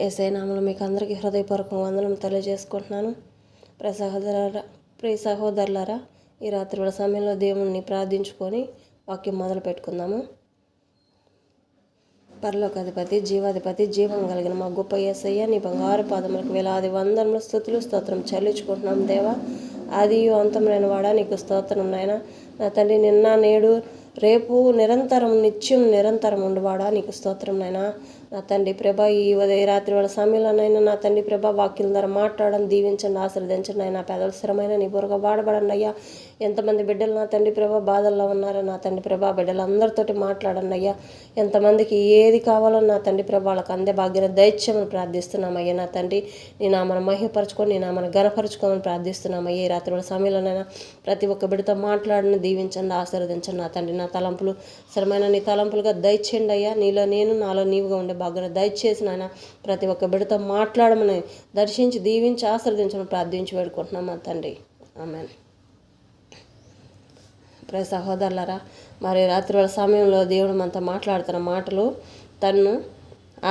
యేసయ్య నామములో మీకు అందరికీ హృదయపూర్వక వందనం తెలియజేసుకుంటున్నాను. ప్రియ సహోదరులారా, ఈ రాత్రి వేళ సమయంలో దేవుణ్ణి ప్రార్థించుకొని వాక్యం మొదలు పెట్టుకుందాము. పరలోకాధిపతి, జీవాధిపతి, జీవం కలిగిన మా గొప్ప యేసయ్య, నీ బంగారు పాదములకు వేలాది వందనములు స్తుతులు స్తోత్రం చెల్లించుకుంటున్నాం దేవా. ఆదియు అంతమైన వాడా నీకు స్తోత్రం నాయన. నా తండ్రి, నిన్న నేడు రేపు నిరంతరం నిత్యం నిరంతరం ఉండవాడా నీకు స్తోత్రం నాయన. నా తండ్రి ప్రభా, ఈ రాత్రి వేళ సమయంలోనైనా నా తండ్రి ప్రభా వాక్యం ద్వారా మాట్లాడడం దీవించండి, ఆశీర్వదించండి ఆయన. పేదల స్థిరమైన నీ బుర్రగా వాడబడండి అయ్యా. ఎంతమంది బిడ్డలు నా తండ్రి ప్రభా బాధల్లో ఉన్నారో నా తండ్రి ప్రభా బిడ్డలందరితోటి మాట్లాడండి అయ్యా. ఎంతమందికి ఏది కావాలో నా తండ్రి ప్రభా వాళ్ళకి అందే భాగ్యం దైత్యమని ప్రార్థిస్తున్నామయ్యా. నా తండ్రి, నీ నామను మహిమపరచుకొని నీ నామను ఘనపరచుకోమని ప్రార్థిస్తున్నామయ్యా. ఈ రాత్రి వేళ సమయంలోనైనా ప్రతి ఒక్క బిడ్డతో మాట్లాడిన దీవించండి, ఆశీర్వదించండి నా తండ్రి. నా తలంపులు స్థిరమైన నీ తలంపులుగా దయచేయండి అయ్యా. నీలో నేను, నాలో నీవుగా ఉండే భాగ్యం దయచేసి నాయన ప్రతి ఒక్క బిడ్డతో మాట్లాడమని దర్శించి దీవించి ఆశీర్వదించమని ప్రార్థించి వేడుకుంటున్నాం మా తండ్రి. ఆమేన్. ప్రియ సహోదరులారా, మరి రాత్రి వేళ సమయంలో దేవుడు మనతో మాట్లాడుతున్న మాటలు, తన్ను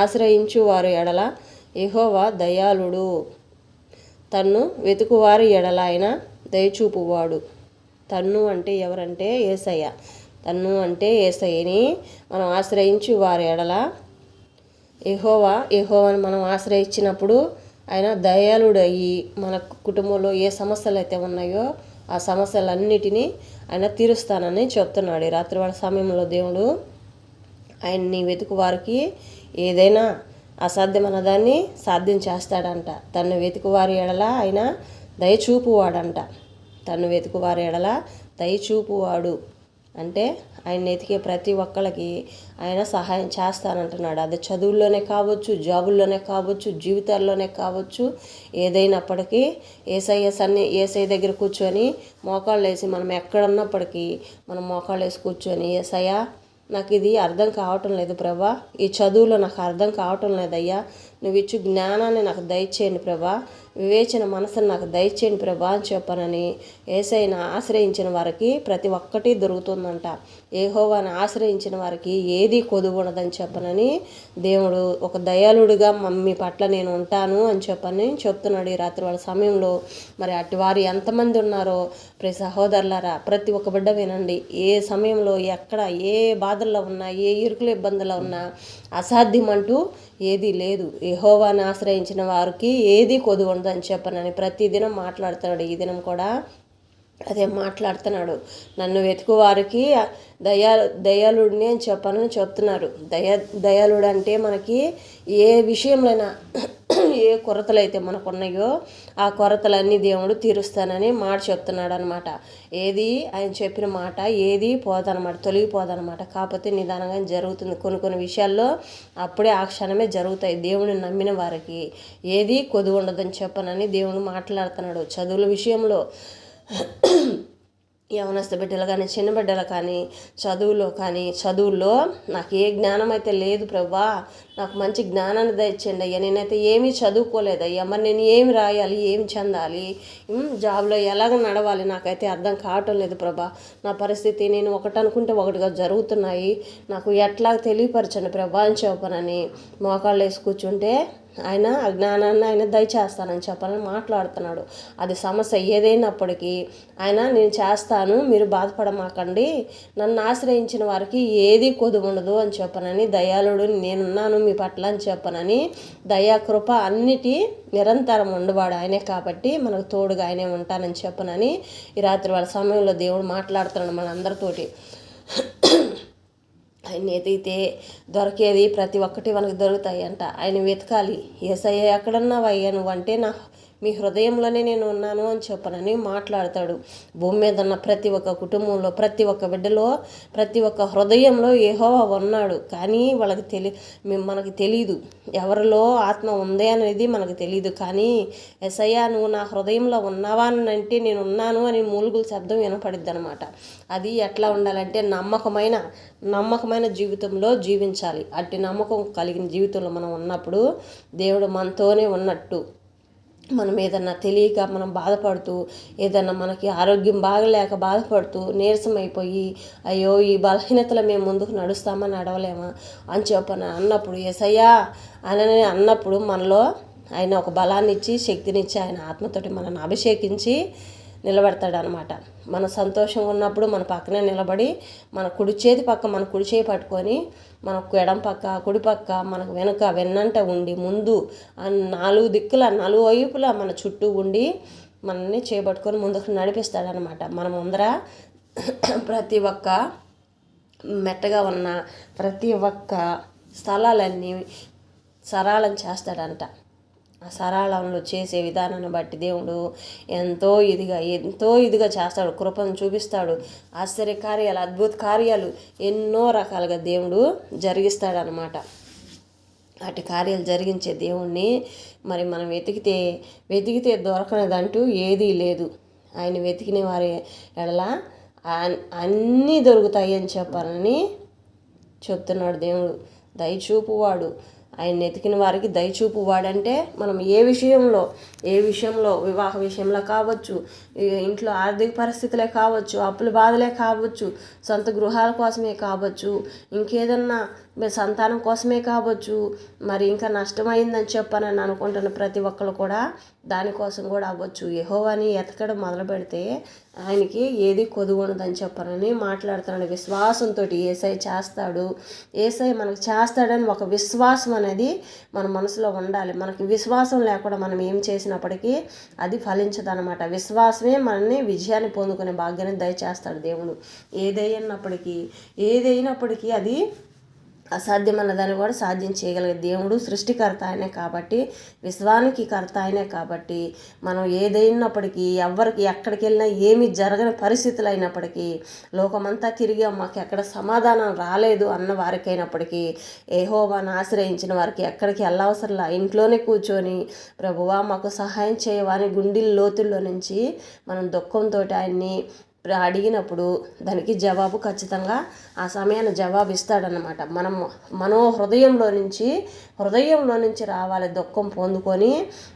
ఆశ్రయించు వారు ఎడల యెహోవా దయాళుడు, తన్ను వెతుకువారి ఎడల ఆయన దయచూపువాడు. తన్ను అంటే ఎవరంటే యేసయ్య. తన్ను అంటే యేసయ్యని మనం ఆశ్రయించి వారి ఎడల యెహోవాని మనం ఆశ్రయించినప్పుడు ఆయన దయాళుడు అయ్యి మన కుటుంబంలో ఏ సమస్యలు అయితే ఉన్నాయో ఆ సమస్యలన్నిటినీ ఆయన తీరుస్తానని చెప్తున్నాడు. ఈ రాత్రి వాళ్ళ సమయంలో దేవుడు ఆయన్ని వెతుకు వారికి ఏదైనా అసాధ్యమైన దాన్ని సాధ్యం చేస్తాడంట. తను వెతుకువారి ఎడల ఆయన దయచూపువాడంట. తను వెతుకువారి ఎడల దయచూపువాడు అంటే ఆయన ఎతికే ప్రతి ఒక్కళ్ళకి ఆయన సహాయం చేస్తానంటున్నాడు. అది చదువుల్లోనే కావచ్చు, జాబుల్లోనే కావచ్చు, జీవితాల్లోనే కావచ్చు, ఏదైనప్పటికీ ఏసయ్య దగ్గర కూర్చొని మోకాళ్ళు వేసి మనం ఎక్కడున్నప్పటికీ మనం మోకాళ్ళు వేసి కూర్చొని, యేసయ్య నాకు ఇది అర్థం కావటం లేదు ప్రభా, ఈ చదువులో నాకు అర్థం కావటం లేదయ్యా, నువ్వు ఇచ్చు జ్ఞానాన్ని నాకు దయచేయండి ప్రభా, వివేచన మనసును నాకు దయచేయండి ప్రభా అని చెప్పనని యేసయ్యను ఆశ్రయించిన వారికి ప్రతి ఒక్కటి దొరుకుతుందంట. యెహోవాని ఆశ్రయించిన వారికి ఏది కొదువు ఉండదని చెప్పనని దేవుడు ఒక దయాళుడిగా మీ పట్ల నేను ఉంటాను అని చెప్పని చెప్తున్నాడు. ఈ రాత్రి వాళ్ళ సమయంలో మరి అటు వారు ఎంతమంది ఉన్నారో ప్రియ సహోదరులారా, ప్రతి ఒక్క బిడ్డ వినండి. ఏ సమయంలో ఎక్కడ ఏ బాధల్లో ఉన్నా, ఏ ఇరుకుల ఇబ్బందుల్లో ఉన్నా అసాధ్యం అంటూ ఏదీ లేదు. యెహోవాని ఆశ్రయించిన వారికి ఏది కొదువు ఉండదని చెప్పనని ప్రతిదినం మాట్లాడుతున్నాడు. ఈ దినం కూడా అదే మాట్లాడుతున్నాడు. నన్ను వెతుకు వారికి దయాళుడిని అని చెప్పనని చెప్తున్నారు. దయాళుడు అంటే మనకి ఏ విషయంలోనైనా ఏ కొరతలు అయితే మనకు ఉన్నాయో ఆ కొరతలన్నీ దేవుడు తీరుస్తానని మాట చెప్తున్నాడు అనమాట. ఏది ఆయన చెప్పిన మాట ఏది పోదనమాట, తొలగిపోదనమాట. కాకపోతే నిదానంగా జరుగుతుంది. కొన్ని విషయాల్లో అప్పుడే ఆ క్షణమే జరుగుతాయి. దేవుని నమ్మిన వారికి ఏది కొదువు ఉండదని చెప్పనని దేవుడు మాట్లాడుతున్నాడు. చదువుల విషయంలో యవనస్తు బిడ్డలు కానీ చిన్న బిడ్డలు కానీ చదువుల్లో నాకు ఏ జ్ఞానం అయితే లేదు ప్రభా, నాకు మంచి జ్ఞానాన్ని దయచేయండి అయ్యా. నేనైతే ఏమీ చదువుకోలేదు అయ్యా, మరి నేను ఏమి రాయాలి, ఏమి చెందాలి, జాబ్లో ఎలాగ నడవాలి నాకైతే అర్థం కావటం లేదు ప్రభా. నా పరిస్థితి నేను ఒకటి అనుకుంటే ఒకటిగా జరుగుతున్నాయి, నాకు ఎట్లా తెలియపరచండి ప్రభా అని చెప్పనని మోకాళ్ళు వేసి కూర్చుంటే ఆయన అజ్ఞానాన్ని ఆయన దయచేస్తానని చెప్పాలని మాట్లాడుతున్నాడు. అది సమస్య ఏదైనప్పటికీ ఆయన నేను చేస్తాను, మీరు బాధపడమాకండి, నన్ను ఆశ్రయించిన వారికి ఏది కొదువు ఉండదు అని చెప్పనని, దయాళుడు నేనున్నాను మీ పట్ల అని చెప్పనని, దయాకృప అన్నిటి నిరంతరం ఉండవాడు ఆయనే కాబట్టి మనకు తోడుగా ఆయనే ఉంటానని చెప్పనని ఈ రాత్రి వాళ్ళ సమయంలో దేవుడు మాట్లాడుతున్నాడు మనందరితోటి. ఆయన ఎదిగితే దొరికేది ప్రతి ఒక్కటి మనకు దొరుకుతాయి అంట. ఆయన వెతకాలి. యేసయ్య ఎక్కడున్నావయ్యా నువ్వంటే మీ హృదయంలోనే నేను ఉన్నాను అని చెప్పనని మాట్లాడతాడు. భూమి మీద ఉన్న ప్రతి ఒక్క కుటుంబంలో, ప్రతి ఒక్క బిడ్డలో, ప్రతి ఒక్క హృదయంలో యెహోవా ఉన్నాడు. కానీ మనకి తెలీదు, ఎవరిలో ఆత్మ ఉందే అనేది మనకు తెలీదు. కానీ యేసయ్య నువ్వు నా హృదయంలో ఉన్నావా అని అంటే నేను ఉన్నాను అని మూలుగుల శబ్దం వినపడిద్ది అనమాట. అది ఎట్లా ఉండాలంటే నమ్మకమైన జీవితంలో జీవించాలి. అట్టి నమ్మకం కలిగిన జీవితంలో మనం ఉన్నప్పుడు దేవుడు మనతోనే ఉన్నట్టు మనం ఏదన్నా తెలియక మనం బాధపడుతూ, ఏదన్నా మనకి ఆరోగ్యం బాగలేక బాధపడుతూ నీరసమైపోయి, అయ్యో ఈ బలహీనతలో మేము ముందుకు నడుస్తామా నడవలేమా అని చెప్పని అన్నప్పుడు, యేసయ్యా అని అన్నప్పుడు మనలో ఆయన ఒక బలాన్ని ఇచ్చి శక్తినిచ్చి ఆయన ఆత్మతోటి మనల్ని అభిషేకించి నిలబెడతాడనమాట. మన సంతోషంగా ఉన్నప్పుడు మన పక్కనే నిలబడి మన కుడి చేతి పక్క మన కుడి చేయి పట్టుకొని మనకు ఎడం పక్క కుడి పక్క మనకు వెనుక వెన్నంట ఉండి ముందు నాలుగు దిక్కుల నలువైపులా మన చుట్టూ ఉండి మనల్ని చేపట్టుకొని ముందుకు నడిపిస్తాడనమాట. మన ముందర ప్రతి ఒక్క మెట్టగా ఉన్న ప్రతి ఒక్క స్థలాలన్నీ సరళం చేస్తాడంట. ఆ సరళంలో చేసే విధానాన్ని బట్టి దేవుడు ఎంతో ఇదిగా చేస్తాడు, కృపను చూపిస్తాడు. ఆశ్చర్యకార్యాలు, అద్భుత కార్యాలు ఎన్నో రకాలుగా దేవుడు జరిగిస్తాడనమాట. అటు కార్యాలు జరిగించే దేవుణ్ణి మరి మనం వెతికితే దొరకనిదంటూ ఏదీ లేదు. ఆయన వెతికిన వారి ఎడల అన్నీ దొరుకుతాయి అని చెప్పాలని చెప్తున్నాడు దేవుడు. దయచూపువాడు, ఆయన ఎతికిన వారికి దయచూపు వాడంటే మనం ఏ విషయంలో వివాహ విషయంలో కావచ్చు, ఇంట్లో ఆర్థిక పరిస్థితులే కావచ్చు, అప్పుల బాధలే కావచ్చు, సొంత గృహాల కోసమే కావచ్చు, ఇంకేదన్నా సంతానం కోసమే కావచ్చు, మరి ఇంకా నష్టమైందని చెప్పానని అనుకుంటున్న ప్రతి ఒక్కరు కూడా దానికోసం కూడా అవ్వచ్చు. యెహోవాని ఎతకడం మొదలు పెడితే ఆయనకి ఏది కొదువుండదని చెప్పానని మాట్లాడుతున్నాడు. విశ్వాసంతో యేసయ్య చేస్తాడు, యేసయ్య మనకు చేస్తాడని ఒక విశ్వాసం అనేది మన మనసులో ఉండాలి. మనకి విశ్వాసం లేకుండా మనం ఏం చేసినప్పటికీ అది ఫలించదనమాట. విశ్వాసమే మనల్ని విజయాన్ని పొందుకునే భాగ్యాన్ని దయచేస్తాడు దేవుడు. ఏదైనప్పటికీ అది అసాధ్యమన్న దాన్ని కూడా సాధ్యం చేయగలిగే దేవుడు సృష్టికర్త ఆయనే కాబట్టి, విశ్వానికి కర్త ఆయనే కాబట్టి, మనం ఏదైనప్పటికీ ఎవరికి ఎక్కడికి వెళ్ళినా ఏమి జరగని పరిస్థితులు అయినప్పటికీ, లోకమంతా తిరిగి మాకు ఎక్కడ సమాధానం రాలేదు అన్న వారికైనప్పటికీ, యెహోవాను ఆశ్రయించిన వారికి ఎక్కడికి వెళ్ళవసరంలా ఇంట్లోనే కూర్చొని ప్రభువా మాకు సహాయం చేయవని గుండెల లోతుల్లో నుంచి మనం దుఃఖంతో ఆయన్ని అడిగినప్పుడు దానికి జవాబు ఖచ్చితంగా ఆ సమయాన్ని జవాబు ఇస్తాడనమాట. మనో హృదయంలో నుంచి రావాలి. దుఃఖం పొందుకొని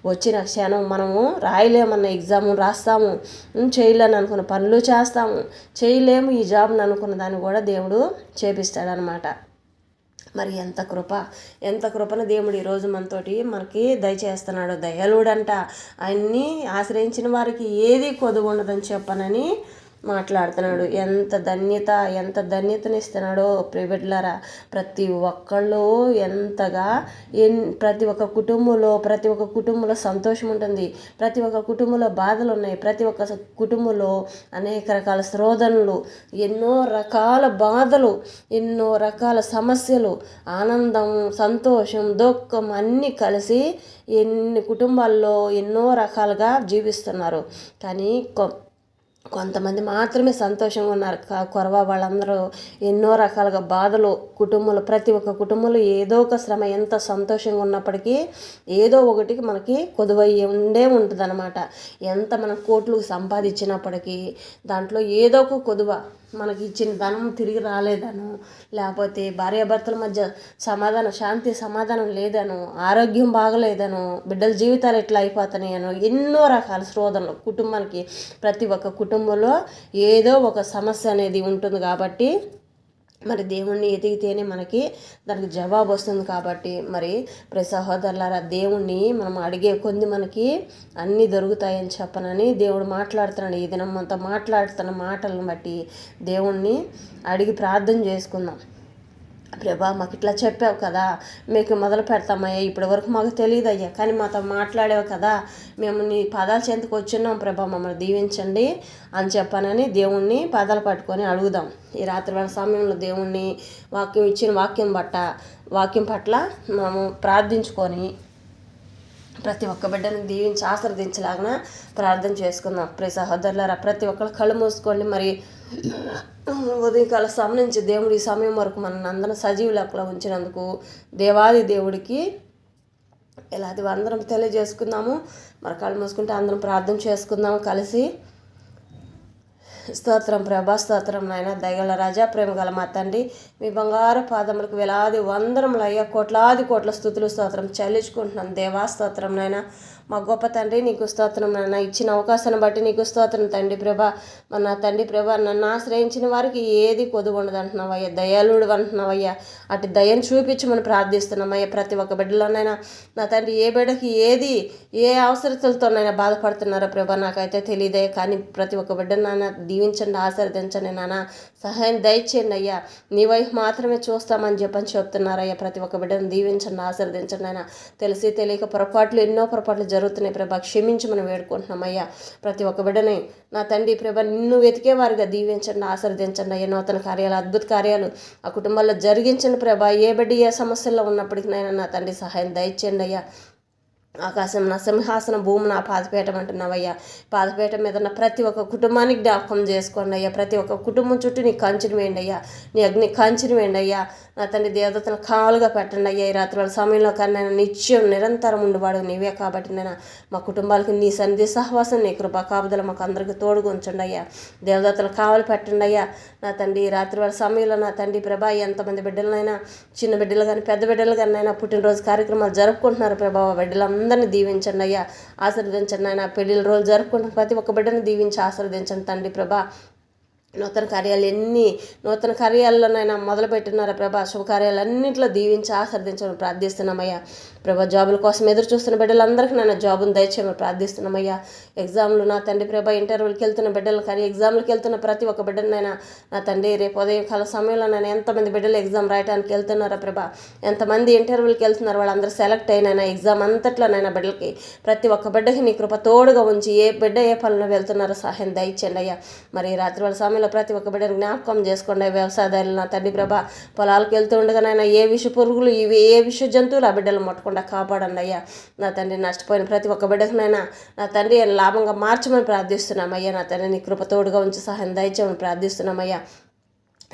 వచ్చిన క్షణం మనము రాయలేమన్న ఎగ్జామ్ రాస్తాము, చేయలేని అనుకున్న పనులు చేస్తాము, చేయలేము ఈ జాబ్ని అనుకున్న దాన్ని కూడా దేవుడు చేపిస్తాడనమాట. మరి ఎంత కృపను దేవుడు ఈరోజు మనకి దయచేస్తున్నాడు. దయాళుడంట, ఆయన్ని ఆశ్రయించిన వారికి ఏది కొదువు ఉండదని చెప్పనని మాట్లాడుతున్నాడు. ఎంత ధన్యతనిస్తున్నాడో ప్రియబిడ్డలారా. ప్రతి ఒక్కళ్ళు ఎంతగా ప్రతి ఒక్క కుటుంబంలో సంతోషం ఉంటుంది, ప్రతి ఒక్క కుటుంబంలో బాధలు ఉన్నాయి, ప్రతి ఒక్క కుటుంబంలో అనేక రకాల శోధనలు, ఎన్నో రకాల బాధలు, ఎన్నో రకాల సమస్యలు, ఆనందం, సంతోషం, దుఃఖం అన్నీ కలిసి ఎన్ని కుటుంబాల్లో ఎన్నో రకాలుగా జీవిస్తున్నారు. కానీ కొంతమంది మాత్రమే సంతోషంగా ఉన్నారు. కొరవ వాళ్ళందరూ ఎన్నో రకాలుగా బాధలు, ప్రతి ఒక్క కుటుంబంలో ఏదో ఒక శ్రమ, ఎంత సంతోషంగా ఉన్నప్పటికీ ఏదో ఒకటికి మనకి కొదువయ్యి ఉంటుంది అనమాట. ఎంత మనం కోట్లు సంపాదించినప్పటికీ దాంట్లో ఏదో ఒక కొదువ, మనకి ఇచ్చిన ధనం తిరిగి రాలేదను, లేకపోతే భార్యాభర్తల మధ్య శాంతి సమాధానం లేదను, ఆరోగ్యం బాగలేదను, బిడ్డల జీవితాలు ఎట్లా అయిపోతున్నాయను, ఎన్నో రకాల శోధనలు కుటుంబానికి ప్రతి ఒక్క కుటుంబంలో ఏదో ఒక సమస్య అనేది ఉంటుంది. కాబట్టి మరి దేవుణ్ణి ఎదిగితేనే మనకి దానికి జవాబు వస్తుంది. కాబట్టి మరి ప్రతి సహోదరులారా, దేవుణ్ణి మనం అడిగే కొద్ది మనకి అన్నీ దొరుకుతాయని చెప్పనని దేవుడు మాట్లాడుతున్నాడు. ఈ దినం అంతా మాట్లాడుతున్న మాటలను బట్టి దేవుణ్ణి అడిగి ప్రార్థన చేసుకుందాం. ప్రభా మాకు ఇట్లా చెప్పావు కదా, మీకు మొదలు పెడతామయ్యా, ఇప్పటి వరకు మాకు తెలియదు అయ్యా, కానీ మాతో మాట్లాడావు కదా, మేము నీ పాదాల చెంతకు వచ్చినాం ప్రభా, మమ్మల్ని దీవించండి అని చెప్పానని దేవుణ్ణి పాదాలు పట్టుకొని అడుగుదాం. ఈ రాత్రి వేళ సమయంలో దేవుణ్ణి ఇచ్చిన వాక్యం పట్ల మనము ప్రార్థించుకొని ప్రతి ఒక్క బిడ్డని దీవించి ఆశీర్వదించలాగా ప్రార్థన చేసుకుందాం. ప్రతి సహోదరులారా, ప్రతి ఒక్కరు కళ్ళు మూసుకోండి. మరి ఉదయకాల సమయం నుంచి దేవుడు ఈ సమయం వరకు మన అందరం సజీవ లెక్కలో ఉంచినందుకు దేవాది దేవుడికి ఇలాది అందరం తెలియజేసుకుందాము. మరి కళ్ళు మూసుకుంటే అందరం ప్రార్థన చేసుకుందాము కలిసి. స్తోత్రం ప్రభా, స్తోత్రం నాయన. దయగల రాజా, ప్రేమ గల మా తండ్రి, మీ బంగారు పాదములకు వేలాది వందరములయ్యా, కోట్లాది కోట్ల స్థుతులు స్తోత్రం చెల్లించుకుంటున్నాను దేవా. స్తోత్రం నాయన. మా గొప్ప తండ్రి నీకు స్తోత్రం నాయన. ఇచ్చిన అవకాశాన్ని బట్టి నీకు స్తోత్రం తండ్రి ప్రభా. నా తండ్రి ప్రభా, నన్ను ఆశ్రయించిన వారికి ఏది కొదువు ఉండదు అంటున్నావయ్యా. దయాళుడు అంటున్నావయ్యా. అటు దయను చూపించమని ప్రార్థిస్తున్నామయ్యా. ప్రతి ఒక్క బిడ్డలోనైనా నా తండ్రి ఏ బిడ్డకి ఏ అవసరతలతోనైనా బాధపడుతున్నారో ప్రభా నాకైతే తెలియదే. కానీ ప్రతి ఒక్క బిడ్డను నాన్న దీవించండి, ఆశీర్వదించండి నాన్న. సహాయం దయచేయండి అయ్యా. నీ వైపు మాత్రమే చూస్తామని చెప్తున్నారయ్యా. ప్రతి ఒక్క బిడ్డను దీవించండి, ఆశీర్వదించండి ఆయన. తెలిసి తెలియక పొరపాట్లు, ఎన్నో పొరపాట్లు జరుగుతున్నాయి ప్రభా, క్షమించి మనం వేడుకుంటున్నామయ్యా. ప్రతి ఒక్క బిడ్డని నా తండ్రి ప్రభా నిన్ను వెతికేవారుగా దీవించండి, ఆశీర్వదించండి అయ్యా. నూతన కార్యాలు, అద్భుత కార్యాలు ఆ కుటుంబాల్లో జరిగించండి ప్రభా. ఏ బిడ్డ ఏ సమస్యల్లో ఉన్నప్పటికీ నా తండ్రి సహాయం దయచేయండి అయ్యా. ఆకాశం నా సింహాసనం, భూమి నా పాదపీఠం అంటున్నావయ్యా. పాదపీఠం మీద ఉన్న ప్రతి ఒక్క కుటుంబానికి జ్ఞాపకం చేసుకోండి అయ్యా. ప్రతి ఒక్క కుటుంబం చుట్టూ నీ కంచెను వేయండి అయ్యా. నీ అగ్ని కంచెను వేయండి అయ్యా. నా తండ్రి దేవతలను కావాలుగా పెట్టండి అయ్యా. ఈ రాత్రి వాళ్ళ సమయంలో కానీ నిత్యం నిరంతరం ఉండేవాడు నీవే కాబట్టి మా కుటుంబాలకి నీ సన్నిధి సహవాసం, నీ కృపా కాపుదల మాకు అందరికీ తోడుగా ఉంచండి అయ్యా. దేవతలు కావాలి పెట్టండి అయ్యా. నా తండ్రి రాత్రి వాళ్ళ సమయంలో నా తండ్రి ప్రభా ఎంతమంది బిడ్డలనైనా, చిన్న బిడ్డలు కానీ పెద్ద బిడ్డలు కానీ అయినా పుట్టినరోజు కార్యక్రమాలు జరుపుకుంటున్నారు ప్రభావ. బిడ్డలందరినీ దీవించండి అయ్యా, ఆశీర్వదించండి ఆయన. పెళ్లిళ్ళ రోజు జరుపుకుంటున్న ప్రతి ఒక్క బిడ్డను దీవించి ఆశీర్వదించండి తండ్రి ప్రభా. నూతన కార్యాలలోనైనా మొదలుపెట్టున్నారా ప్రభా. శుభకార్యాలన్నింటిలో దీవించి ఆశీర్వదించమని ప్రార్థిస్తున్నామయ్యా. ప్రభా జాబుల కోసం ఎదురు చూస్తున్న బిడ్డలందరికీ నన్ను జాబును దయచేయమని ప్రార్థిస్తున్నామయ్యా. ఎగ్జామ్లు నా తండ్రి ప్రభా, ఇంటర్వ్యూకి వెళ్తున్న బిడ్డలు కానీ ఎగ్జామ్లకు వెళ్తున్న ప్రతి ఒక్క బిడ్డనైనా నా తండ్రి రేపు ఉదయం కాల సమయంలో నేను ఎంతమంది బిడ్డలు ఎగ్జామ్ రాయడానికి వెళ్తున్నారా ప్రభా, ఎంతమంది ఇంటర్వ్యూకి వెళ్తున్నారు, వాళ్ళందరూ సెలెక్ట్ అయినా ఎగ్జామ్ అంతట్లోనైనా బిడ్డలకి ప్రతి ఒక్క బిడ్డకి నీ కృప తోడుగా ఉంచి ఏ బిడ్డ ఏ పనులు వెళ్తున్నారో సహాయం దయచేయండి అయ్యా. మరి రాత్రి వాళ్ళ సమయంలో ప్రతి ఒక్క బిడ్డను జ్ఞాపకం చేసుకోండి. వ్యవసాయదారులు నా తండ్రి ప్రభా పొలాలకు వెళ్తూ ఉండగానైనా ఏ విష పురుగులు, ఏ విష జంతువులు ఆ బిడ్డలు ముట్టకుండా కాపాడండి అయ్యా. నా తండ్రి నష్టపోయిన ప్రతి ఒక్క బిడ్డకునైనా నా తండ్రి లాభంగా మార్చమని ప్రార్థిస్తున్నామయ్యా. నా తండ్రి నీ కృప తోడుగా ఉంచి సహాయం దయచేయమని ప్రార్థిస్తున్నామయ్యా.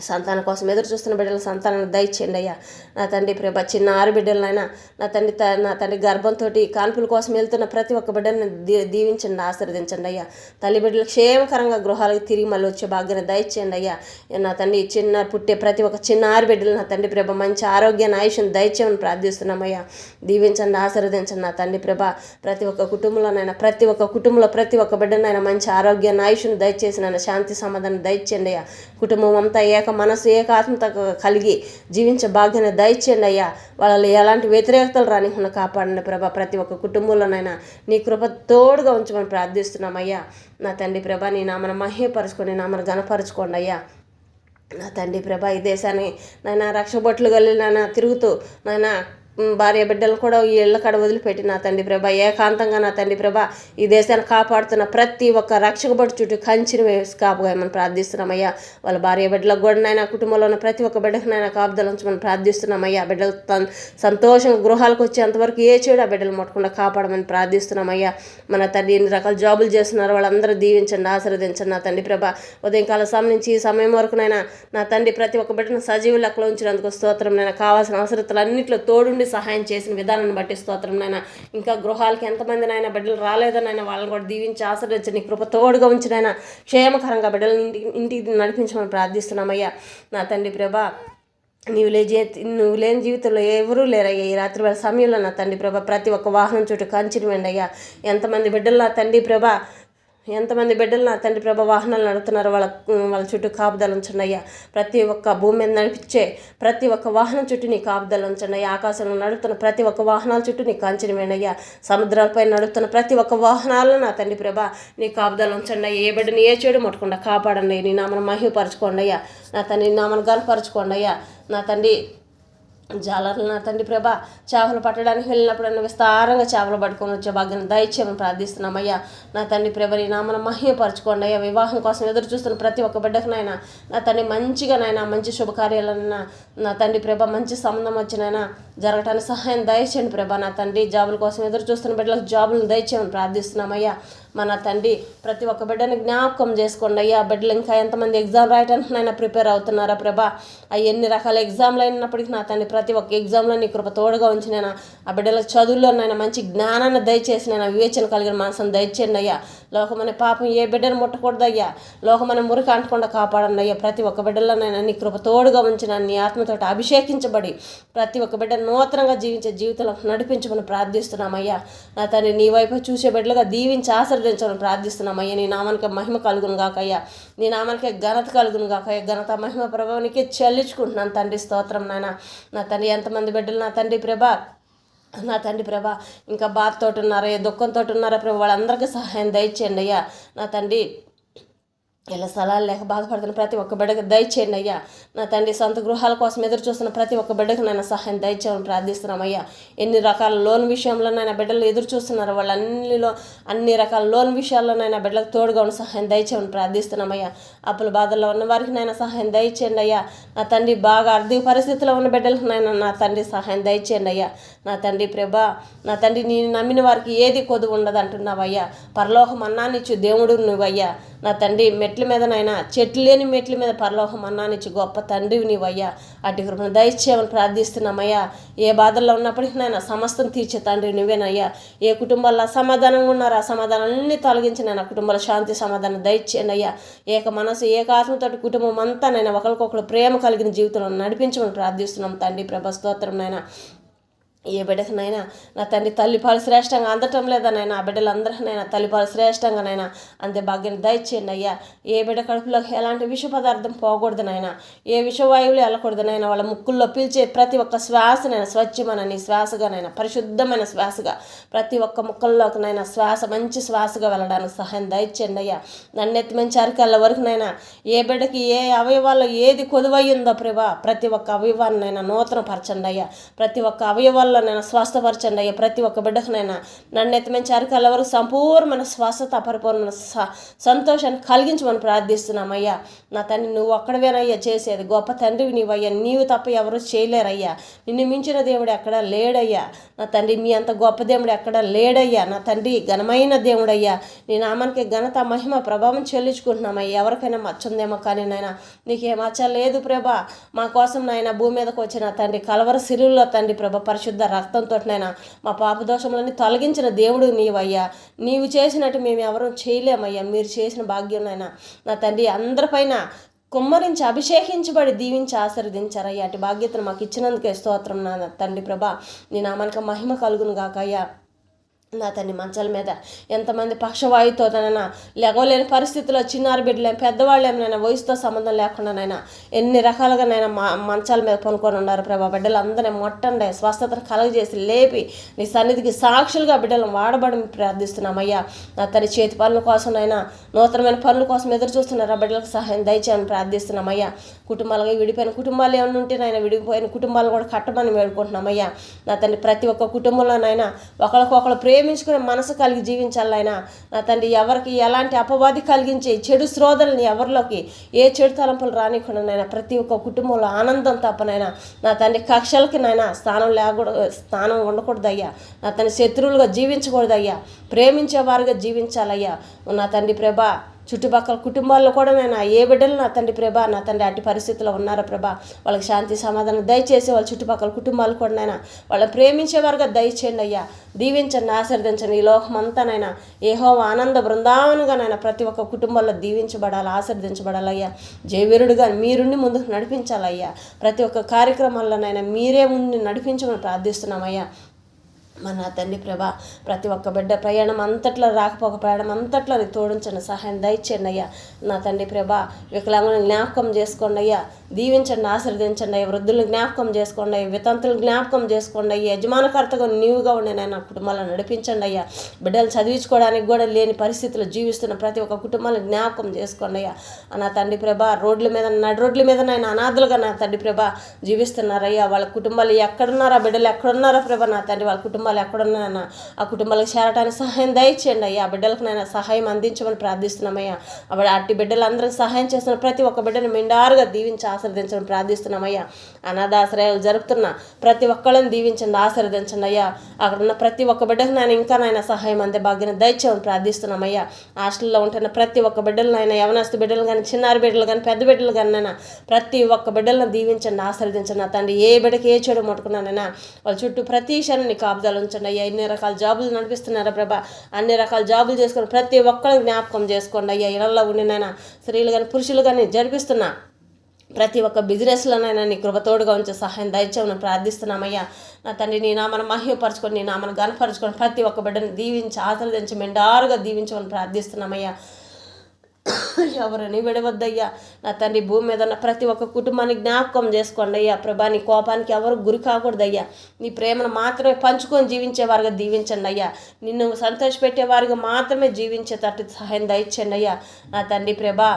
సంతానం కోసం ఎదురు చూస్తున్న బిడ్డల సంతానాన్ని దయచేయండి అయ్యా. నా తండ్రి ప్రభా చిన్న 6 బిడ్డలనైనా నా తండ్రి గర్భంతో కాన్పుల కోసం వెళ్తున్న ప్రతి ఒక్క బిడ్డని దీవించండి, ఆశీర్వదించండి అయ్యా. తల్లి బిడ్డలు క్షేమకరంగా గృహాలకు తిరిగి మళ్ళీ వచ్చే భాగ్యాన్ని దయచేయండి అయ్యా. నా తండ్రి పుట్టే ప్రతి ఒక్క చిన్న 6 బిడ్డలు నా తండ్రి ప్రభ మంచి ఆరోగ్యాన్ని, ఆయుష్ను దయచేయమని ప్రార్థిస్తున్నామయ్యా. దీవించండి, ఆశీర్వదించండి నా తండ్రి ప్రభ. ప్రతి ఒక్క కుటుంబంలోనైనా ప్రతి ఒక్క బిడ్డనైనా మంచి ఆరోగ్యాన్ని, ఆయుష్ను దయచేసి నన్ను శాంతి సమాధానం దయచేయండి అయ్యా. కుటుంబం అంతా మనసు ఏకాత్మత కలిగి జీవించే భాగ్యాన్ని దయచేయండి అయ్యా. వాళ్ళలో ఎలాంటి వ్యతిరేకతలు రానికుండా కాపాడండి ప్రభా. ప్రతి ఒక్క కుటుంబంలోనైనా నీ కృప తోడుగా ఉంచమని ప్రార్థిస్తున్నామయ్యా. నా తండ్రి ప్రభా నీ నామను మహిమపరచుకొని, నామను ఘనపరచుకోండి అయ్యా. నా తండ్రి ప్రభా ఈ దేశాన్ని నాయన రక్షబొట్లు గల్లి నాయన తిరుగుతూ నాయన భార్య బిడ్డలు కూడా ఈ ఇళ్ళ కాడ వదిలిపెట్టి నా తండ్రి ప్రభా ఏకాంతంగా నా తండ్రి ప్రభా ఈ దేశాన్ని కాపాడుతున్న ప్రతి ఒక్క రక్షకబడి చుట్టూ కంచిని వేసి కాపుగాయమని ప్రార్థిస్తున్నామయ్యా. వాళ్ళ భార్య బిడ్డలకు కూడా నాయన కుటుంబంలో ఉన్న ప్రతి ఒక్క బిడ్డకు నాయన కాపుదల ఉంచమని ప్రార్థిస్తున్నామయ్యా. బిడ్డలు సంతోషంగా గృహాలకు వచ్చేంతవరకు ఏ చెడు ఆ బిడ్డలు ముట్టకుండా కాపాడమని ప్రార్థిస్తున్నామయ్యా. మన తండ్రి ఎన్ని రకాల జాబులు చేస్తున్నారు వాళ్ళందరూ దీవించండి, ఆశీర్వదించండి నా తండ్రి ప్రభా. ఉదయంకాల సమయం నుంచి ఈ సమయం వరకు నా తండ్రి ప్రతి ఒక్క బిడ్డను సజీవ లెక్కలో ఉంచినందుకు స్తోత్రం. కావాల్సిన అవసరతలన్నింటిలో తోడుండి సహాయం చేసిన విధానాన్ని బట్టి స్తోత్రం నాయన. ఇంకా గృహాలకి ఎంతమంది నాయన బిడ్డలు రాలేదనైనా వాళ్ళని కూడా దీవించి ఆశీర్వదించి నీ కృప తోడుగా ఉంచినైనా క్షేమకరంగా బిడ్డలను ఇంటికి నడిపించమని ప్రార్థిస్తున్నామయ్యా. నా తండ్రి ప్రభా నువ్వు లేని జీవితంలో ఎవరూ లేరయ్యా. ఈ రాత్రి వేళ సమయంలో నా తండ్రి ప్రభా ప్రతి ఒక్క వాహనం చుట్టూ కంచిని వెండి అయ్యా. ఎంతమంది బిడ్డలు నా తండ్రి ప్రభా నా తండ్రి ప్రభా వాహనాలు నడుపుతున్నారు, వాళ్ళ చుట్టూ కాపుదలు ఉంచండి అయ్యా. ప్రతి ఒక్క భూమి మీద నడిపించే ప్రతి ఒక్క వాహనం చుట్టూ నీ కాపుదలు ఉంచండి అయ్యా. ఆకాశంలో నడుపుతున్న ప్రతి ఒక్క వాహనాల చుట్టూ నీ కంచెని వేయండియ్యా. సముద్రాలపై నడుపుతున్న ప్రతి ఒక్క వాహనాలను నా తండ్రి ప్రభా నీ కాపుదలు ఉంచండి అయ్యా. ఏ బిడ్డని ఏ చెడు ముట్టకుండా కాపాడండి. నీ నామను మహిమపరచుకోండి అయ్యా. నా తండ్రి నీ నామను గనపరచుకోండి అయ్యా. నా తండ్రి జాలర్లు నా తండ్రి ప్రభా చేపలు పట్టడానికి వెళ్ళినప్పుడు విస్తారంగా చేపలు పట్టుకొని వచ్చే భాగ్యాన్ని దయచేయమని ప్రార్థిస్తున్నామయ్యా. నా తండ్రి ప్రభ నీ నామను మహిమపరచుకోండి అయ్యా. వివాహం కోసం ఎదురు చూస్తున్న ప్రతి ఒక్క బిడ్డకు నాయన నా తండ్రి మంచిగా నాయన మంచి శుభకార్యాలన్నా నా తండ్రి ప్రభ మంచి సంబంధం వచ్చినైనా జరగటానికి సహాయం దయచేయండి ప్రభా. నా తండ్రి జాబుల కోసం ఎదురు చూస్తున్న బిడ్డలకు జాబులను దయచేయమని ప్రార్థిస్తున్నామయ్యా. మన తండ్రి ప్రతి ఒక్క బిడ్డని జ్ఞాపకం చేసుకోండి అయ్యా. బిడ్డలు ఇంకా ఎంతమంది ఎగ్జామ్ రాయటానికి నైనా ప్రిపేర్ అవుతున్నారా ప్రభా? అవి ఎన్ని రకాల ఎగ్జామ్లు అయినప్పటికీ నా తండ్రి ప్రతి ఒక్క ఎగ్జామ్లో నీ కృప తోడుగా ఉంచి నేను ఆ బిడ్డల చదువుల్లో నైనా మంచి జ్ఞానాన్ని దయచేసి నేను వివేచన కలిగిన మనసును దయచేయండి అయ్యా. లోకమనే పాపం ఏ బిడ్డను ముట్టకూడదు అయ్యా. లోకమనే మురికి అంటకుండా కాపాడండి అయ్యా. ప్రతి ఒక్క బిడ్డలో నైనా నీ కృప తోడుగా ఉంచి నీ ఆత్మతోటి అభిషేకించబడి ప్రతి ఒక్క బిడ్డ నూతనంగా జీవించే జీవితంలో నడిపించమని ప్రార్థిస్తున్నామయ్యా. నా తండ్రి నీ వైపు చూసే బిడ్డలుగా దీవించి ఆశీర్వదించమని ప్రార్థిస్తున్నామయ్యా. నీ నామానికి మహిమ కలుగును గాకయ్యా. నీ నామానికి ఘనత కలుగును గాకయ్యా. ఘనత మహిమ ప్రభావానికి చెల్లించుకుంటున్నాను తండ్రి. స్తోత్రం నాయన. నా తండ్రి ఎంతమంది బిడ్డలు నా తండ్రి ప్రభా ఇంకా బాధతో ఉన్నారా, దుఃఖంతో ఉన్నారా ప్రభా, వాళ్ళందరికీ సహాయం దయచేయండి అయ్యా. నా తండ్రి ఇలా స్థలాలు లేక బాధపడుతున్న ప్రతి ఒక్క బిడ్డకు దయచేయండి అయ్యా. నా తండ్రి సొంత గృహాల కోసం ఎదురు చూస్తున్న ప్రతి ఒక్క బిడ్డకు నైనా సహాయం దయచేయమని ప్రార్థిస్తున్నామయ్యా. ఎన్ని రకాల లోన్ విషయంలోనైనా బిడ్డలు ఎదురు చూస్తున్నారు, వాళ్ళు అన్ని రకాల లోన్ విషయాల్లోనైనా బిడ్డలకు తోడుగా ఉన్న సహాయం దయచేయమని ప్రార్థిస్తున్నామయ్యా. అప్పుల బాధల్లో ఉన్న వారికి నైనా సహాయం దయచేయండి అయ్యా. నా తండ్రి బాగా ఆర్థిక పరిస్థితిలో ఉన్న బిడ్డలకు నైనా నా తండ్రి సహాయం దయచేయండి అయ్యా. నా తండ్రి ప్రభా, నా తండ్రి నేను నమ్మిన వారికి ఏది కొదువు ఉండదు అంటున్నావయ్యా. పరలోకం అన్నానిచ్చు దేవుడు నువ్వయ్యా. నా తండ్రి మెట్ల మీదనైనా చెట్లు లేని మెట్ల మీద పరలోకం అన్నానిచ్చి గొప్ప తండ్రివి నీవయ్యా. అటు కృపను దయచేయమని ప్రార్థిస్తున్నామయ్యా. ఏ బాధల్లో ఉన్నప్పటికీ నైనా సమస్తం తీర్చే తండ్రి నువ్వేనయ్యా. ఏ కుటుంబాల్లో అసమాధానంగా ఉన్నారో ఆ సమాధానాన్ని తొలగించి నేను కుటుంబాల శాంతి సమాధానం దయచేయండి అయ్యా. ఏక మనసు ఏక ఆత్మతోటి కుటుంబం అంతా నైనా ఒకరికొకరు ప్రేమ కలిగిన జీవితంలో నడిపించమని ప్రార్థిస్తున్నాం తండ్రి ప్రభా. స్తోత్రం నాయన. ఏ బిడ్డకనైనా నా తండ్రి తల్లిపాలు శ్రేష్టంగా అందటం లేదనైనా ఆ బిడ్డలందరికైనా తల్లిపాలు శ్రేష్టంగానైనా అంతే భాగ్యం దయచేయండి అయ్యా. ఏ బిడ్డ కడుపులోకి ఎలాంటి విష పదార్థం పోకూడదునైనా, ఏ విషవాయువులు వెళ్ళకూడదునైనా, వాళ్ళ ముక్కుల్లో పీల్చే ప్రతి ఒక్క శ్వాసనైనా స్వచ్ఛమైన నీ శ్వాసగానైనా పరిశుద్ధమైన శ్వాసగా ప్రతి ఒక్క ముక్కల్లోకినైనా శ్వాస మంచి శ్వాసగా వెళ్ళడానికి సహాయం దయచేయండి అయ్యా. నన్నెత్తి మంచి అరికాళ్ళ వరకునైనా ఏ బిడ్డకి ఏ అవయవాల్లో ఏది కొదువయ్యిందో ప్రభా ప్రతి ఒక్క అవయవాన్నైనా నూతన పరచండి అయ్యా. ప్రతి ఒక్క అవయవాల్లో నేను స్వస్థపరచండి అయ్యా. ప్రతి ఒక్క బిడ్డకునైనా నన్ను ఎత్తమంచి అరికాళ్ళ వరకు సంపూర్ణమైన స్వస్థత పరిపూర్ణమైన సంతోషాన్ని కలిగించమని ప్రార్థిస్తున్నామయ్యా. నా తండ్రి నువ్వు ఒక్కడవేనయ్యా చేసేది, గొప్ప తండ్రివి నీవయ్యా. నీవు తప్ప ఎవరు చేయలేరయ్యా. నిన్ను మించిన దేవుడు ఎక్కడా లేడయ్యా. నా తండ్రి మీ అంత గొప్ప దేవుడు ఎక్కడా లేడయ్యా. నా తండ్రి ఘనమైన దేవుడయ్యా. నీ నామానికి ఘనత మహిమ ప్రభావం చెల్లించుకుంటున్నామయ్యా. ఎవరికైనా మచ్చుందేమో కానీ నాయన నీకే మచ్చ లేదు ప్రభా. మా కోసం నాయన భూమి మీదకి వచ్చిన తండ్రి కలవర సిరుల్లో తండ్రి ప్రభా పరిశుద్ధ రక్తంతో నైనా మా పాప దోషములని తొలగించిన దేవుడు నీవయ్యా. నీవు చేసినట్టు మేము ఎవరూ చేయలేమయ్యా. మీరు చేసిన భాగ్యంనైనా నా తండ్రి అందరిపైన కుమ్మరించి అభిషేకించబడి దీవించి ఆశీర్వదించారయ్యా. అటు బాధ్యతను మాకు ఇచ్చినందుకే స్తోత్రం నా తండ్రి ప్రభా. నీ నామానికి మహిమ కలుగును గాకయ్యా. నా తండ్రి మంచాల మీద ఎంతమంది పక్షవాయుతో తనైనా లెగవలేని పరిస్థితిలో చిన్నారి బిడ్డలేం పెద్దవాళ్ళు ఏమైనా వయసుతో సంబంధం లేకుండానైనా ఎన్ని రకాలుగా నైనా మంచాల మీద కొనుక్కొని ఉన్నారు ప్రభా. బిడ్డలందరినీ మొట్టండి స్వస్థతను కలుగజేసి లేపి నీ సన్నిధికి సాక్షులుగా బిడ్డలను వాడబడి ప్రార్థిస్తున్నామయ్యా. నా తన చేతి పనుల కోసం అయినా నూతనమైన పనుల కోసం ఎదురు చూస్తున్నారు. ఆ బిడ్డలకు సహాయం దయచేయని ప్రార్థిస్తున్నామయ్యా. కుటుంబాలుగా విడిపోయిన కుటుంబాలు ఏమైనా ఉంటే నాయన విడిపోయిన కుటుంబాలను కూడా కట్టమని వేడుకుంటున్నామయ్యా. నా తండ్రి ప్రతి ఒక్క కుటుంబంలోనైనా ఒకరికొకరు ప్రేమించుకునే మనసు కలిగి జీవించాలైనా నా తండ్రి ఎవరికి ఎలాంటి అపవాది కలిగించే చెడు శ్రోధల్ని ఎవరిలోకి ఏ చెడు తలంపులు రానికుండా నైనా ప్రతి ఒక్క కుటుంబంలో ఆనందం తప్పనైనా నా తండ్రి కక్షలకి నైనా స్థానం ఉండకూడదయ్యా. నా తండ్రి శత్రువులుగా జీవించకూడదయ్యా. ప్రేమించేవారుగా జీవించాలయ్యా. నా తండ్రి ప్రభా చుట్టుపక్కల కుటుంబాల్లో కూడా నేను ఏ బిడ్డలు నా తండ్రి ప్రభా నా తండ్రి అట్టి పరిస్థితిలో ఉన్నారో ప్రభా వాళ్ళకి శాంతి సమాధానం దయచేసి వాళ్ళ చుట్టుపక్కల కుటుంబాలు కూడా నైనా వాళ్ళని ప్రేమించేవారుగా దయచేయండి అయ్యా. దీవించండి, ఆశీర్వదించండి. ఈ లోకమంతానైనా యెహోవా ఆనంద బృందావనంగా నైనా ప్రతి ఒక్క కుటుంబాల్లో దీవించబడాలి, ఆశీర్వదించబడాలయ్యా. జయవీరుడుగా మీరుండి ముందుకు నడిపించాలయ్యా. ప్రతి ఒక్క కార్యక్రమాల్లోనైనా మీరే ఉండి నడిపించమని ప్రార్థిస్తున్నామయ్యా. మన తండ్రి ప్రభా ప్రతి ఒక్క బిడ్డ ప్రయాణం అంతట్లో రాకపోక ప్రయాణం అంతట్లో తోడించండి, సహాయం దయచేయండి అయ్యా. నా తండ్రి ప్రభా వికలాంగులను జ్ఞాపకం చేసుకోండి అయ్యా. దీవించండి, ఆశీర్వదించండి అయ్యా. వృద్ధులను జ్ఞాపకం చేసుకోండి అయ్యా. వితంతులు జ్ఞాపకం చేసుకోండి అయ్యా. యజమానకర్తగా నీవుగా ఉండి నా కుటుంబాలను నడిపించండి అయ్యా. బిడ్డలు చదివించుకోవడానికి కూడా లేని పరిస్థితులు జీవిస్తున్న ప్రతి ఒక్క కుటుంబాలను జ్ఞాపకం చేసుకోండి అయ్యా. నా తండ్రి ప్రభా రోడ్ల మీద నడి రోడ్ల మీద నైనా అనాథలుగా నా తండ్రి ప్రభా జీవిస్తున్నారయ్యా. వాళ్ళ కుటుంబాలు ఎక్కడున్నారా, బిడ్డలు ఎక్కడున్నారా ప్రభా నా తండ్రి వాళ్ళ కుటుంబాలు కుటుంబాలు ఎక్కడున్నాయన్నా ఆ కుటుంబాలకు చేరటానికి సహాయం దయచేయండి అయ్యా. ఆ బిడ్డలకు నైనా సహాయం అందించమని ప్రార్థిస్తున్నామయ్యా. అట్టి బిడ్డలందరికీ సహాయం చేస్తున్న ప్రతి ఒక్క బిడ్డను మెండారుగా దీవించి ఆశీర్వదించమని ప్రార్థిస్తున్నామయ్యా. అనాథాశ్రయాలు జరుపుతున్న ప్రతి ఒక్కళ్ళని దీవించండి, ఆశీర్వదించండి అయ్యా. అక్కడ ఉన్న ప్రతి ఒక్క బిడ్డకు నేను ఇంకా నైనా సహాయం అందే భాగ్యాన్ని దయచేయమని ప్రార్థిస్తున్నామయ్యా. హాస్టల్లో ఉంటున్న ప్రతి ఒక్క బిడ్డలనైనా యవనస్తు బిడ్డలు కానీ, చిన్నారి బిడ్డలు కానీ, పెద్ద బిడ్డలు కానీ నైనా ప్రతి ఒక్క బిడ్డలను దీవించండి, ఆశీర్వదించండి నా తండ్రి. ఏ బిడ్డకి ఏ చెడు ముట్టుకున్నానైనా వాళ్ళ చుట్టూ ప్రతి క్షణం నీ కాపుదలు ఉంచండి అయ్యా. ఎన్ని రకాల జాబులు నడిపిస్తున్నారా ప్రభా, అన్ని రకాల జాబులు చేసుకుని ప్రతి ఒక్కరిని జ్ఞాపకం చేసుకోండి అయ్యా. ఇళ్లలో ఉండినైనా స్త్రీలు కానీ పురుషులు కానీ జరిపిస్తున్నా ప్రతి ఒక్క బిజినెస్లోనైనా నీ కృపతోడుగా ఉంచే సహాయం దయచేయమని ప్రార్థిస్తున్నామయ్యా. నా తండ్రి నీ నామను మహిమపరచుకొని, నీ నామను గణపరచుకొని ప్రతి ఒక్క బిడ్డను దీవించి ఆశీర్వదించి మెండారుగా దీవించమని ప్రార్థిస్తున్నామయ్యా. ఎవరిని విడవద్దయ్యా. నా తండ్రి భూమి మీద ఉన్న ప్రతి ఒక్క కుటుంబాన్ని జ్ఞాపకం చేసుకోండి అయ్యా. ప్రభా నీ కోపానికి ఎవరు గురి కాకూడదయ్యా. నీ ప్రేమను మాత్రమే పంచుకొని జీవించేవారుగా దీవించండి అయ్యా. నిన్ను సంతోషపెట్టేవారిగా మాత్రమే జీవించేటట్టు సహాయం దయచండి అయ్యా. నా తండ్రి ప్రభా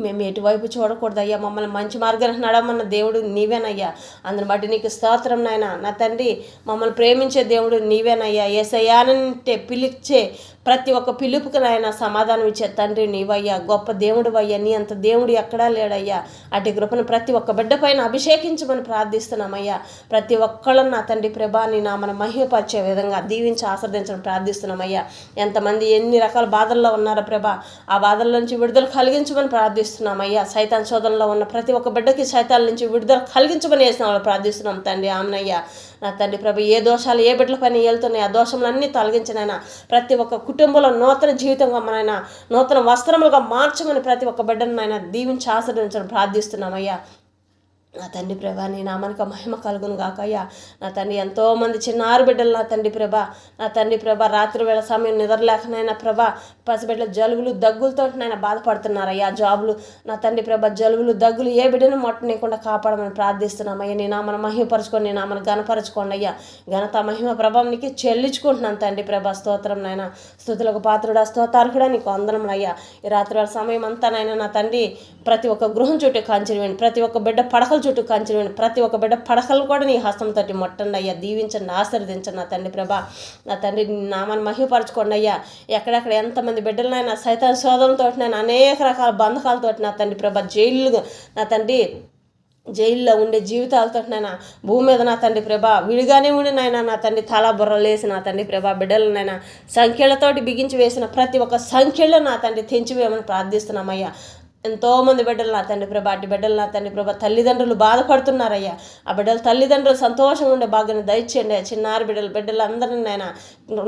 మేము ఎటువైపు చూడకూడదయ్యా. మమ్మల్ని మంచి మార్గానికి నడమన్న దేవుడు నీవేనయ్యా. అందుని బట్టి నీకు స్తోత్రం నాయన. నా తండ్రి మమ్మల్ని ప్రేమించే దేవుడు నీవేనయ్యా. యేసయ్యానంటే పిలిచే ప్రతి ఒక్క పిలుపుకి నాయన సమాధానం ఇచ్చే తండ్రి నీవయ్యా. గొప్ప దేవుడు అయ్యా. నీ అంత దేవుడు ఎక్కడా లేడయ్యా. అటు కృపను ప్రతి ఒక్క బిడ్డ పైన అభిషేకించమని ప్రార్థిస్తున్నామయ్యా. ప్రతి ఒక్కళ్ళని నా తండ్రి ప్రభా నీ నామను మహిమపరిచే విధంగా దీవించి ఆశీర్వదించమని ప్రార్థిస్తున్నామయ్యా. ఎంతమంది ఎన్ని రకాల బాధల్లో ఉన్నారో ప్రభా, ఆ బాధల నుంచి విడుదల కలిగించమని ప్రార్థిస్తున్నామయ్యా. సైతాన్ శోధనలో ఉన్న ప్రతి ఒక్క బిడ్డకి సైతాన్ నుంచి విడుదల కలిగించమని వేసిన వాళ్ళు ప్రార్థిస్తున్నాం తండ్రి. ఆమెనయ్యా. నా తండ్రి ప్రభు ఏ దోషాలు ఏ బిడ్డల పైన వెళ్తున్నాయి ఆ దోషములన్నీ తొలగించినైనా ప్రతి ఒక్క కుటుంబంలో నూతన జీవితంగా మనైనా నూతన వస్త్రములుగా మార్చమని ప్రతి ఒక్క బిడ్డను ఆయన దీవించి ఆశీర్వదించడం ప్రార్థిస్తున్నామయ్యా. నా తండ్రి ప్రభా నీ నామానికి మహిమ కలుగును గాకయ్యా. నా తండ్రి ఎంతోమంది చిన్నారు బిడ్డలు నా తండ్రి ప్రభా, నా తండ్రి ప్రభా రాత్రి వేళ సమయం నిద్రలేకనైనా ప్రభా పసిబిడ్డల జలుబులు దగ్గులతో నాయన బాధపడుతున్నారయ్యా. జాబులు నా తండ్రి ప్రభా జలుబులు దగ్గులు ఏ బిడ్డను మొట్టనీయకుండా కాపాడమని ప్రార్థిస్తున్నామయ్యా. నీ నామను మహిమపరచుకొని నీ నామను గణపరచుకోండి అయ్యా. ఘనత మహిమ ప్రభావం నీకు చెల్లించుకుంటున్నాను తండ్రి ప్రభా. స్తోత్రం నాయన. స్తుతులకు పాత్రుడా స్తోతార్హుడా నీకు వందనములు అయ్యా. ఈ రాత్రి వేళ సమయం అంతా నాయన నా తండ్రి ప్రతి ఒక్క గృహం చుట్టూ కంచెనివ్వండి, ప్రతి ఒక్క బిడ్డ పడకల చుట్టూ కంచెనివ్వండి, ప్రతి ఒక్క బిడ్డ పడకలు కూడా నీ హస్తం తట్టి మొట్టండి అయ్యా. దీవించండి, ఆశీర్వదించండి నా తండ్రి ప్రభా. నా తండ్రి నామాన్ని మహిమపరచుకోండి అయ్యా. ఎక్కడెక్కడ ఎంతమంది బిడ్డలనైనా సైతాన్ శోధనతో నేను అనేక రకాల బంధకాలతో నా తండ్రి ప్రభా జైలు నా తండ్రి జైల్లో ఉండే జీవితాలతో నాయన భూమి మీద నా తండ్రి ప్రభా విడిగానే ఉండి నాయన నా తండ్రి తలా బుర్రలేసి నా తండ్రి ప్రభా బిడ్డలనైనా సంఖ్యలతోటి బిగించి వేసిన ప్రతి ఒక్క సంఖ్యలో నా తండ్రి తెంచివేయమని ప్రార్థిస్తున్నామయ్యా. ఎంతోమంది బిడ్డలు నా తండ్రి ప్రభా అట్టి బిడ్డలు నా తండ్రి ప్రభా తల్లిదండ్రులు బాధపడుతున్నారయ్యా. ఆ బిడ్డలు తల్లిదండ్రులు సంతోషంగా ఉండే భాగ్యాన్ని దయచేయండి. చిన్నారి బిడ్డలందరినీ నాయన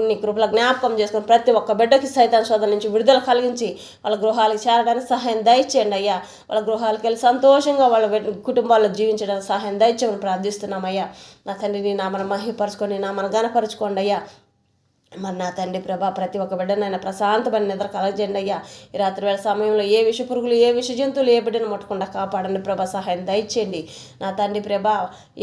నీ కృపల జ్ఞాపకం చేసుకొని ప్రతి ఒక్క బిడ్డకి సైతాన్ శోధన నుంచి విడుదల కలిగించి వాళ్ళ గృహాలకు చేరడానికి సహాయం దయచేయండి అయ్యా. వాళ్ళ గృహాలకు వెళ్ళి సంతోషంగా వాళ్ళ కుటుంబాల్లో జీవించడానికి సహాయం దయచేయమని ప్రార్థిస్తున్నామయ్యా. నా తండ్రి నీ నామను మహిమపరచుకొని నా మన గణపరచుకోండి అయ్యా. మరి నా తండ్రి ప్రభా ప్రతి ఒక్క బిడ్డనైనా ప్రశాంతమైన నిద్ర కలగజేయండి అయ్యా. ఈ రాత్రి వేళ సమయంలో ఏ విష పురుగులు ఏ విష జంతువులు ఏ బిడ్డను ముట్టకుండా కాపాడండి ప్రభా. సహాయం దయచేయండి నా తండ్రి ప్రభా.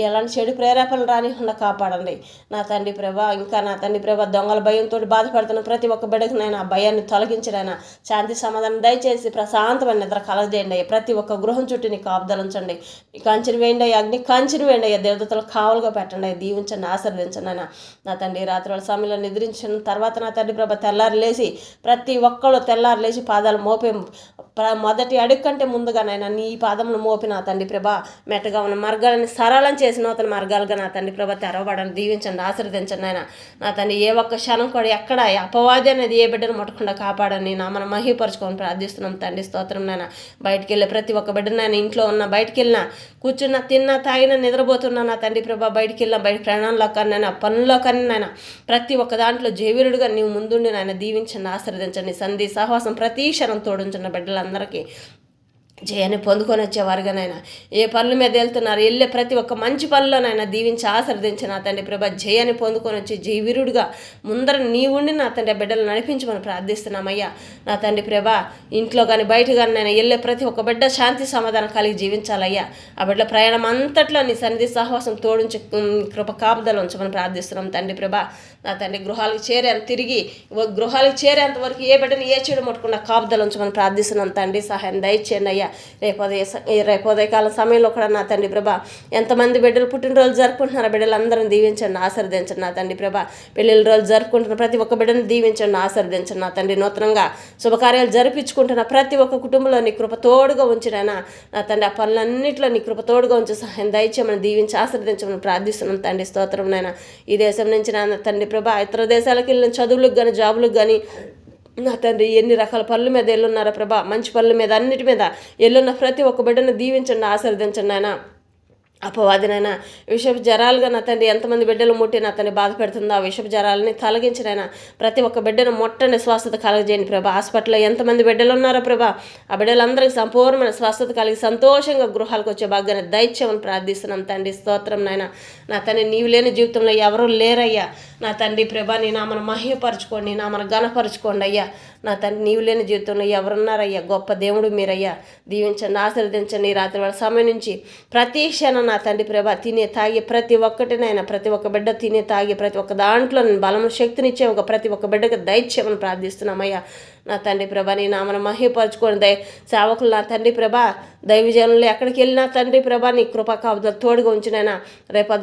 ఎలాంటి చెడు ప్రేరేపణలు రానికుండా కాపాడండి నా తండ్రి ప్రభా. ఇంకా నా తండ్రి ప్రభా దొంగల భయంతో బాధపడుతున్న ప్రతి ఒక్క బిడ్డకు నైనా భయాన్ని తొలగించడైనా శాంతి సమాధానం దయచేసి ప్రశాంతమైన నిద్ర కలగజేయండి అయ్యా. ప్రతి ఒక్క గృహం చుట్టూ నీ కాపుదలించండి, నీ కంచెని వేయండి అయ్యా. అగ్ని కంచెని వేయండి అయ్యా. దేవతలు కావులుగా పెట్టండి అయ్యా. దీవించండి, ఆశీర్వదించండి అయినా నా తండ్రి. రాత్రి వేళ సమయంలో నిద్రించి తర్వాత నా తండ్రి ప్రభా తెల్లారు లేచి ప్రతి ఒక్కళ్ళు తెల్లారు లేచి పాదాలు మోపే మొదటి అడుగు కంటే ముందుగానైనా నీ పాదమును మోపి నా తండ్రి ప్రభా మెట్టగా ఉన్న మార్గాలను సరళం చేసి నూతన మార్గాలుగా నా తండ్రి ప్రభా తెరవబడని దీవించండి, ఆశీర్వదించండి ఆయన నా తండ్రి. ఏ ఒక్క క్షణం కూడా ఎక్కడ అపవాది అనేది ఏ బిడ్డను ముట్టకుండా కాపాడని నా మనం మహిమపరచుకొని ప్రార్థిస్తున్నాం తండ్రి. స్తోత్రం నాయన. బయటికి వెళ్ళే ప్రతి ఒక్క బిడ్డనైనా ఇంట్లో ఉన్న బయటికి వెళ్ళినా కూర్చున్నా తిన్నా తాగినా నిద్రపోతున్నా నా తండ్రి ప్రభా బయటికి వెళ్ళినా బయట ప్రయాణంలో కన్నా పనుల్లో కన్నా ప్రతి ఒక్క దాంట్లో జేవీరుడుగా నీవు ముందుండి నాయన దీవించండి, ఆశీర్వదించండి. సంధి సహవాసం ప్రతి క్షణం తోడుంచిన బిడ్డలందరికీ జయాన్ని పొందుకొని వచ్చేవారుగానైనా ఏ పనుల మీద వెళ్తున్నారు వెళ్ళే ప్రతి ఒక్క మంచి పనులనైనా దీవించి ఆశీర్వదించి నా తండ్రి ప్రభా జయాన్ని పొందుకొని వచ్చి జయవీరుడుగా ముందర నీ ఉండి నా తండ్రి బిడ్డలు నడిపించమని ప్రార్థిస్తున్నామయ్యా. నా తండ్రి ప్రభా ఇంట్లో కానీ బయట కానీ నేను వెళ్ళే ప్రతి ఒక్క బిడ్డ శాంతి సమాధానం కలిగి జీవించాలయ్యా. ఆ బిడ్డల ప్రయాణం అంతట్లో నీ సన్నిధి సహవాసం తోడుంచి కృప కాపుదలు ఉంచమని ప్రార్థిస్తున్నాం తండ్రి ప్రభా. నా తండ్రి గృహాలకు చేరేంత వరకు ఏ బిడ్డని ఏ చెడు ముట్టకుండా కాపుదలు ఉంచమని ప్రార్థిస్తున్నాం తండ్రి. సహాయం దయచేయండి అయ్యా. రేపు ఉదయకాలం సమయంలో కూడా నా తండ్రి ప్రభా ఎంతమంది బిడ్డలు పుట్టినరోజు జరుపుకుంటున్నారో బిడ్డలందరిని దీవించండి, ఆశీర్వదించండి నా తండ్రి ప్రభా. పెళ్ళిళ్ళ రోజు జరుపుకుంటున్న ప్రతి ఒక్క బిడ్డను దీవించండి, ఆశీర్వదించండి నా తండ్రి. నూతనంగా శుభకార్యాలు జరిపించుకుంటున్న ప్రతి ఒక్క కుటుంబంలో నీ కృప తోడుగా ఉంచినైనా నా తండ్రి. ఆ పనులన్నింటిలో నీ కృప తోడుగా ఉంచి సహాయం దయచేయమని దీవించి ఆశీర్వదించమని ప్రార్థిస్తున్నాను తండ్రి. స్తోత్రం నాయన. ఈ దేశం నుంచి నా తండ్రి ప్రభా ఇతర దేశాలకు వెళ్ళిన చదువులకు కానీ జాబులకు కానీ నా తండ్రి ఎన్ని రకాల పనుల మీద ఎల్లున్నారా ప్రభా, మంచి పనుల మీద అన్నిటి మీద ఎల్లున్న ప్రతి ఒక్క బిడ్డను దీవించండి, ఆశీర్వదించండి నాయన. అపవాదినైనా విషపు జ్వరాలుగా నా తండ్రి ఎంతమంది బిడ్డలు ముట్టి నా తండ్రి బాధ పెడుతుందో ఆ విషపు జ్వరాలని తొలగించినైనా ప్రతి ఒక్క బిడ్డను మొట్టని స్వస్థత కలగజేయండి ప్రభా. హాస్పిటల్లో ఎంతమంది బిడ్డలు ఉన్నారో ప్రభా, ఆ బిడ్డలందరికీ సంపూర్ణమైన స్వస్థత కలిగి సంతోషంగా గృహాలకు వచ్చే భాగ్యాన్ని దయచేయమని ప్రార్థిస్తున్నాం తండ్రి. స్తోత్రం నాయన. నా తండ్రి నీవు లేని జీవితంలో ఎవరూ లేరయ్యా నా తండ్రి ప్రభా. నీ నామను మహిమపరచుకోండి, నామను ఘనపరచుకోండి అయ్యా నా తండ్రి. నీవు లేని జీవితంలో ఎవరున్నారయ్యా? గొప్ప దేవుడు మీరయ్యా. దీవించండి, ఆశీర్వదించండి. ఈ రాత్రి వేళ సమయం నుంచి ప్రతి క్షణం నా తండ్రి ప్రభా తినే తాగే ప్రతి ఒక్కటినైనా ప్రతి ఒక్క బిడ్డ తినే తాగే ప్రతి ఒక్క దాంట్లో నేను బలము శక్తినిచ్చే ఒక ప్రతి ఒక్క బిడ్డకు దయచేయమని ప్రార్థిస్తున్నామయ్యా నా తండ్రి ప్రభా. నీ నామను మహిమపరచుకోండి సేవకులు నా తండ్రి ప్రభా. దైవజనులు ఎక్కడికి వెళ్ళినా తండ్రి ప్రభా నీ కృపా కాపుదల తోడుగా ఉంచినైనా రేపు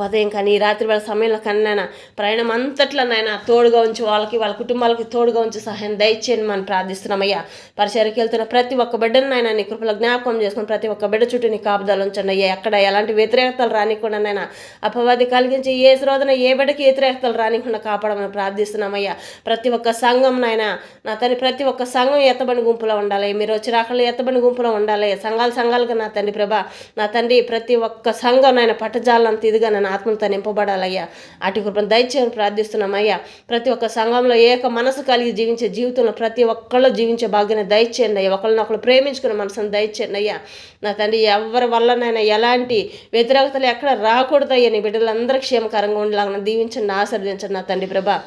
ఉదయం కానీ ఈ రాత్రి వేళ సమయంలో కన్నా ప్రయాణం అంతట్లో నాయన తోడుగా ఉంచి వాళ్ళకి వాళ్ళ కుటుంబాలకి తోడుగా ఉంచి సహాయం దయచేయండి మనం ప్రార్థిస్తున్నామయ్యా. పరిచర్యకి వెళ్తున్న ప్రతి ఒక్క బిడ్డను నాయన నీ కృపలో జ్ఞాపకం చేసుకుని ప్రతి ఒక్క బిడ్డ చుట్టూ నీ కాపుదలు ఉంచండి అయ్యా. ఎక్కడ ఎలాంటి వ్యతిరేకతలు రానికుండా నాయన అపవాది కలిగించి ఏ రోజున ఏ బిడ్డకి వ్యతిరేకతలు రానికుండా కాపాడమని ప్రార్థిస్తున్నామయ్యా. ప్రతి ఒక్క సంఘం నాయన నా తండ్రి ప్రతి ఒక్క సంఘం ఎత్తబడి గుంపులో ఉండాలి. మీరు వచ్చి రాకలు ఎత్తబడి గుంపులో ఉండాలి. సంఘాలుగా నా తండ్రి ప్రభా నా తండ్రి ప్రతి ఒక్క సంఘం నాయన పట్టజాలంత ఇదిగా నన్ను ఆత్మతో నింపబడాలయ్యా. అటు కృపను దయచేయని ప్రార్థిస్తున్నామయ్యా. ప్రతి ఒక్క సంఘంలో ఏక మనసు కలిగి జీవించే జీవితంలో ప్రతి ఒక్కళ్ళు జీవించే భాగ్యాన్ని దయచేయండి అయ్యా. ఒకళ్ళనొకళ్ళు ప్రేమించుకునే మనసును దయచేయండి అయ్యా నా తండ్రి. ఎవరి వల్లనైనా ఎలాంటి వ్యతిరేకతలు ఎక్కడ రాకూడదయ్యా. నీ బిడ్డలందరూ క్షేమకరంగా ఉండేలాగా దీవించండి, ఆశీర్వదించండి నా తండ్రి ప్రభా.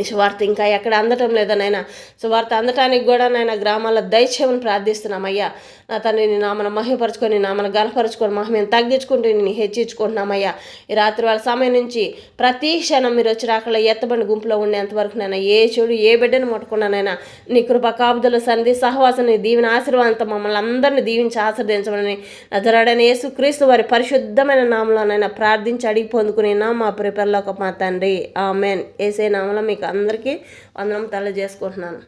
సువార్త ఇంకా ఎక్కడ అందటం లేదనైనా సువార్త అందటానికి కూడా నాయన గ్రామాల్లో దయచేయమని ప్రార్థిస్తున్నామయ్యా నా తండ్రి. నీ నామను మహిమపరచుకొని నామను ఘనపరచుకొని మహిమను తగ్గించుకుంటూ నేను హెచ్చించుకుంటున్నామయ్యా. ఈ రాత్రి వాళ్ళ సమయం నుంచి ప్రతి క్షణం మీరు వచ్చి రాకల ఎత్తబడి గుంపులో ఉండేంతవరకు నైనా ఏ చెడు ఏ బిడ్డను ముట్టకుండానైనా నీ కృప కాపుదల సంధి సహవాసాన్ని దీవెన ఆశీర్వాదంతో మమ్మల్ని అందరినీ దీవించి ఆశీర్వదించమని నజరేయుడైన యేసుక్రీస్తు వారి పరిశుద్ధమైన నామములోనైనా ప్రార్థించి అడిగి పొందుకుని మా ప్రిపర్లోకి మా తండ్రి ఆమెన్. యేసే నామములో మీకు అందరికీ వందనం తెలియజేసుకుంటున్నాను.